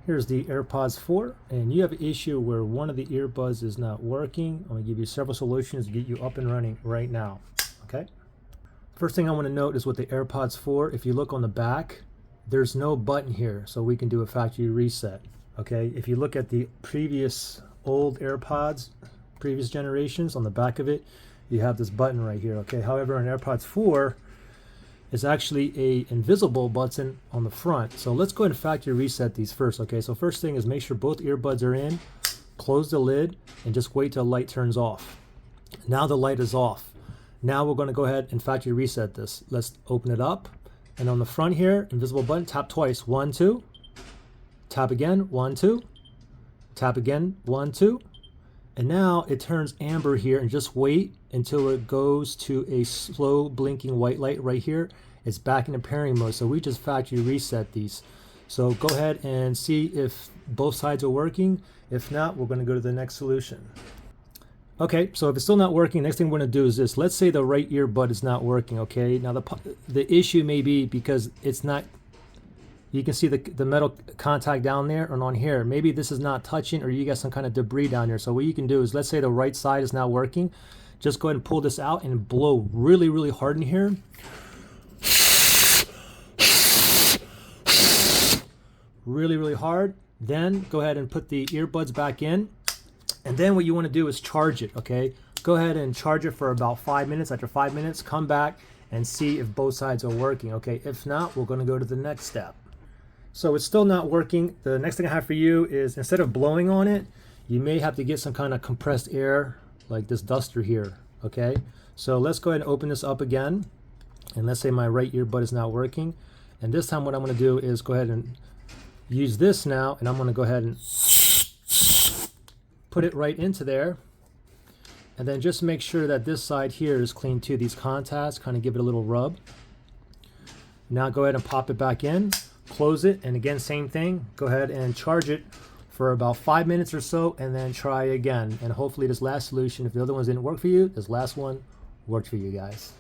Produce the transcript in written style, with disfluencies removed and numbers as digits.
Here's the AirPods 4, and you have an issue where one of the earbuds is not working. I'm going to give you several solutions to get you up and running right now. Okay. First thing I want to note is with the AirPods 4, if you look on the back, there's no button here, so we can do a factory reset. Okay. If you look at the previous old AirPods, previous generations, on the back of it, you have this button right here. Okay. However, on AirPods 4, it's actually a invisible button on the front. So let's go ahead and factory reset these first. Okay, so first thing is make sure both earbuds are in, close the lid, and just wait till the light turns off. Now the light is off. Now we're going to go ahead and factory reset this. Let's open it up, and on the front here, invisible button, tap twice, 1, 2, tap again, 1, 2, tap again, 1, 2, and now it turns amber here, and just wait until it goes to a slow blinking white light right here. It's back in the pairing mode. So we just factory reset these. So go ahead and see if both sides are working. If not, we're going to go to the next solution. Okay, so if it's still not working, next thing we're going to do is this. Let's say the right earbud is not working. Okay, now the issue may be because it's not, you can see the metal contact down there and on here. Maybe this is not touching, or you got some kind of debris down here. So what you can do is, let's say the right side is not working. Just go ahead and pull this out and blow really, really hard in here. Really, really hard. Then go ahead and put the earbuds back in. And then what you want to do is charge it, okay? Go ahead and charge it for about 5 minutes. After 5 minutes, come back and see if both sides are working, okay? If not, we're going to go to the next step. So it's still not working. The next thing I have for you is, instead of blowing on it, you may have to get some kind of compressed air, like this duster here, okay? So let's go ahead and open this up again. And let's say my right earbud is not working. And this time what I'm going to do is go ahead and use this now, and I'm going to go ahead and put it right into there. And then just make sure that this side here is clean too. These contacts, kind of give it a little rub. Now go ahead and pop it back in, close it, and again, same thing. Go ahead and charge it for about 5 minutes or so, and then try again. And hopefully this last solution, if the other ones didn't work for you, this last one worked for you guys.